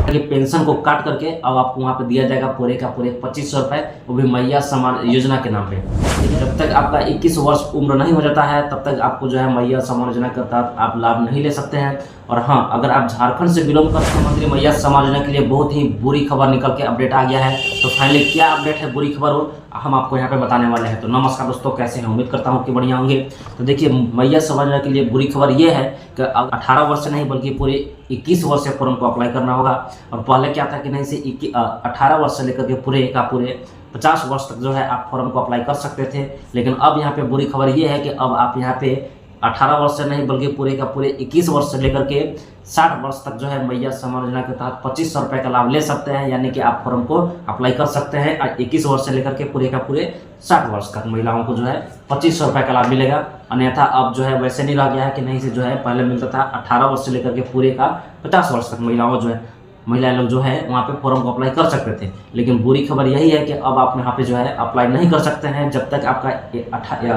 कि पेंशन को काट करके अब आपको वहाँ पे दिया जाएगा पूरे का पूरे 2500 रुपये, वो भी मैया सम्मान योजना के नाम पे। जब तक आपका 21 वर्ष उम्र नहीं हो जाता है तब तक आपको जो है मैया सम्मान योजना के तहत आप लाभ नहीं ले सकते हैं। और हाँ, अगर आप झारखंड से बिलोंग करते हैं, मुख्यमंत्री मैया सम्मान योजना के लिए बहुत ही बुरी खबर निकल के अपडेट आ गया है। तो फाइनली क्या अपडेट है, बुरी खबर हो, हम आपको यहाँ पे बताने वाले हैं। तो नमस्कार दोस्तों, कैसे हैं? उम्मीद करता हूँ कि बढ़िया होंगे। तो देखिए, मैया सम्मान योजना के लिए बुरी खबर ये है कि अब 18 वर्ष से नहीं बल्कि पूरे 21 वर्ष से फॉर्म को अप्लाई करना होगा। और पहले क्या था कि नहीं से 18 वर्ष से लेकर के पूरे का पूरे 50 वर्ष तक जो है आप फॉर्म को अप्लाई कर सकते थे। लेकिन अब यहाँ पे बुरी खबर ये है कि अब आप यहाँ पे 18 वर्ष से नहीं बल्कि पूरे का पूरे 21 वर्ष से लेकर के 60 वर्ष तक जो है मैया सम्मान योजना के तहत 2500 रुपये का लाभ ले सकते हैं। यानी कि आप फॉर्म को अप्लाई कर सकते हैं। 21 वर्ष से लेकर के पूरे का पूरे 60 वर्ष तक महिलाओं को जो है 2500 रुपये का लाभ मिलेगा। अन्यथा अब जो है वैसे नहीं रह गया है कि नहीं से जो है पहले मिलता था 18 वर्ष से लेकर के पूरे का 50 वर्ष तक महिला लोग जो है वहाँ पे फॉर्म को अप्लाई कर सकते थे। लेकिन बुरी खबर यही है कि अब आप यहाँ पे जो है अप्लाई नहीं कर सकते हैं। जब तक आपका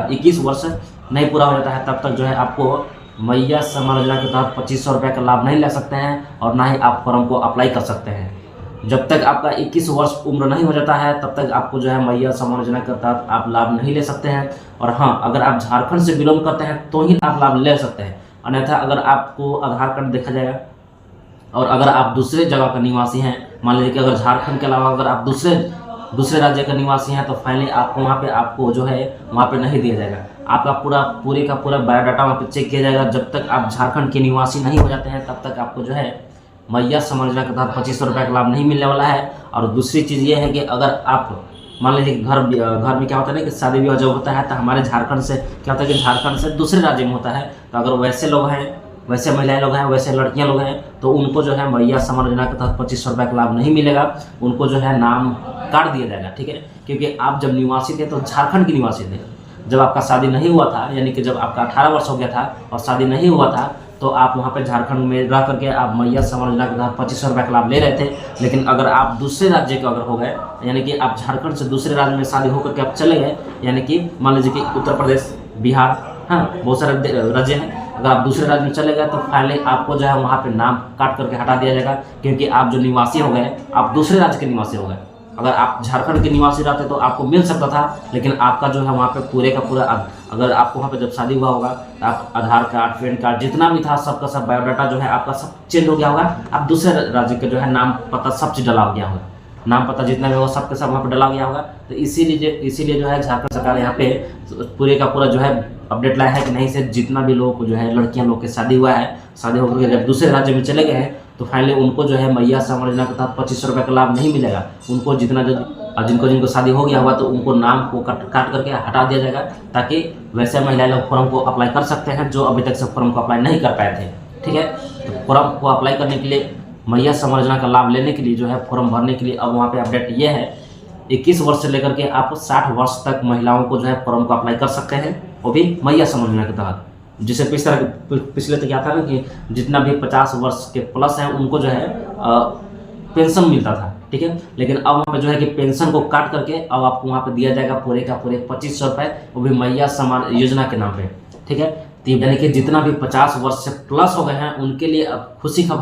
21 वर्ष नहीं पूरा हो जाता है तब तक जो है आपको मैया सम्मान योजना के तहत 2500 रुपये का लाभ नहीं ले सकते हैं और ना ही आप फॉर्म को अप्लाई कर सकते हैं। जब तक आपका 21 वर्ष उम्र नहीं हो जाता है तब तक आपको जो है मैया सम्मान योजना के तहत आप लाभ नहीं ले सकते हैं। और हाँ, अगर आप झारखंड से बिलोंग करते हैं तो ही आप लाभ ले सकते हैं। अन्यथा अगर आपको आधार कार्ड देखा जाएगा और अगर आप दूसरे जगह का निवासी हैं, मान लीजिए कि अगर झारखंड के अलावा अगर आप दूसरे राज्य का निवासी हैं, तो फाइनली आपको जो है वहाँ पे नहीं दिया जाएगा। आपका पूरे का पूरा बायोडाटा वहाँ पे चेक किया जाएगा। जब तक आप झारखंड के निवासी नहीं हो जाते हैं तब तक आपको जो है मैया सम्मान योजना के तहत 2500 रुपये का लाभ नहीं मिलने वाला है। और दूसरी चीज़ ये है कि अगर आप मान लीजिए घर में क्या होता है ना कि शादी विवाह जब होता है तो हमारे झारखंड से क्या होता है कि झारखंड से दूसरे राज्य में होता है। तो अगर वैसे लोग हैं, वैसे महिलाएं लोग हैं, वैसे लड़कियां लोग हैं, तो उनको जो है मैया सम्मान योजना के तहत 2500 रुपये का लाभ नहीं मिलेगा। उनको जो है नाम काट दिया जाएगा, ठीक है। क्योंकि आप जब निवासी थे तो झारखंड के निवासी थे। जब आपका शादी नहीं हुआ था, यानी कि जब आपका 18 वर्ष हो गया था और शादी नहीं हुआ था, तो आप वहाँ पे झारखंड में रह करके आप मैया सम्मान योजना के तहत 2500 रुपये का लाभ ले रहे थे। लेकिन अगर आप दूसरे राज्य के अगर हो गए, यानी कि आप झारखंड से दूसरे राज्य में शादी होकर के आप चले गए, यानी कि मान लीजिए कि उत्तर प्रदेश, बिहार, हाँ बहुत सारे राज्य हैं, अगर आप दूसरे राज्य में चले गए तो फाइनली आपको जो है वहाँ पे नाम काट करके हटा दिया जाएगा। क्योंकि आप जो निवासी हो गए, आप दूसरे राज्य के निवासी हो गए। अगर आप झारखंड के निवासी रहते तो आपको मिल सकता था, लेकिन आपका जो है वहाँ पे पूरे का पूरा, अगर आपको वहाँ पे जब शादी हुआ होगा तो आप आधार कार्ड, पैन कार्ड जितना भी था सबका सब बायोडाटा जो है आपका सब चेंज हो गया होगा। आप दूसरे राज्य के जो है नाम पता सब चीज़ डला गया होगा, नाम पता जितना भी होगा सबके सब वहाँ पर डला गया होगा। तो इसीलिए जो है झारखंड सरकार यहाँ पे पूरे का पूरा जो है अपडेट लाया है कि नहीं से जितना भी लोगों को जो है लड़कियां लोग के शादी हुआ है, शादी होकर जब दूसरे राज्य में चले गए हैं तो फाइनली उनको जो है मैया सम्मान योजना के तहत 2500 रुपये का लाभ नहीं मिलेगा। उनको जिनको शादी हो गया हुआ तो उनको नाम को काट करके हटा दिया जाएगा, ताकि वैसे महिलाएं लोग फॉर्म को अप्लाई कर सकते हैं जो अभी तक से फॉर्म को अप्लाई नहीं कर पाए थे, ठीक है। तो फॉर्म को अप्लाई करने के लिए, मैया सम्मान योजना का लाभ लेने के लिए जो है फॉर्म भरने के लिए अब वहाँ पे अपडेट ये है, 21 वर्ष से लेकर के आप 60 वर्ष तक महिलाओं को जो है फॉर्म को अप्लाई कर सकते हैं, वो भी मैया सम्मान योजना के तहत। जिसे पिछले तो क्या था ना कि जितना भी 50 वर्ष के प्लस हैं उनको जो है पेंशन मिलता था, ठीक है। लेकिन अब वहाँ पे जो है कि पेंशन को काट करके अब आपको वहाँ पे दिया जाएगा पूरे का पूरे 2500 रुपये, वो भी मैया सम्मान योजना के नाम पे, ठीक है। तो यानी कि जितना भी 50 वर्ष से प्लस हो गए हैं उनके लिए अब खुशी का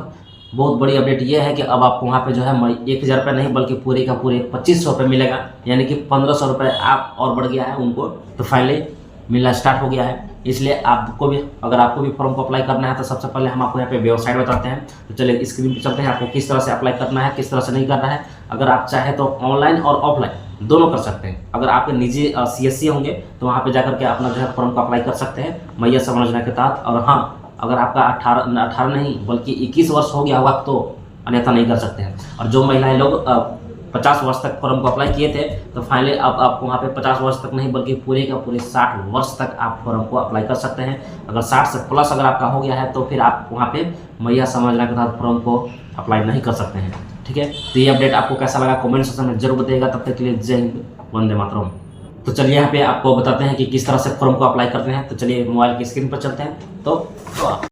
बहुत बड़ी अपडेट ये है कि अब आपको वहाँ पे जो है 1000 रुपये नहीं बल्कि पूरे का पूरे 2500 रुपये मिलेगा। यानी कि 1500 रुपये आप और बढ़ गया है उनको, तो फाइनली मिलना स्टार्ट हो गया है। इसलिए अगर आपको भी फॉर्म को अप्लाई करना है तो सबसे पहले हम आपको यहाँ पे वेबसाइट बताते हैं। तो चलिए स्क्रीन पे चलते हैं, आपको किस तरह से अप्लाई करना है, किस तरह से नहीं करना है। अगर आप चाहें तो ऑनलाइन और ऑफलाइन दोनों कर सकते हैं। अगर आपके निजी CSC होंगे तो वहाँ पे जाकर के अपना जो है फॉर्म को अप्लाई कर सकते हैं मैया सम्मान योजना के तहत। और हाँ, अगर आपका 18 नहीं बल्कि 21 वर्ष हो गया होगा तो अन्यथा नहीं कर सकते हैं। और जो महिलाएं लोग 50 वर्ष तक फॉर्म को अप्लाई किए थे तो फाइनली अब आपको वहाँ पे 50 वर्ष तक नहीं बल्कि पूरे का पूरे 60 वर्ष तक आप फॉर्म को अप्लाई कर सकते हैं। अगर 60 से प्लस अगर आपका हो गया है तो फिर आप वहाँ पे मैया सम्मान योजना के तहत फॉर्म को अप्लाई नहीं कर सकते हैं, ठीक है। तो ये अपडेट आपको कैसा लगा कमेंट सेक्शन में जरूर बताइएगा। तब तक के लिए जय हिंद, वंदे मातरम। तो चलिए यहाँ पे आपको बताते हैं कि किस तरह से फॉर्म को अप्लाई करते हैं। तो चलिए मोबाइल की स्क्रीन पर चलते हैं। तो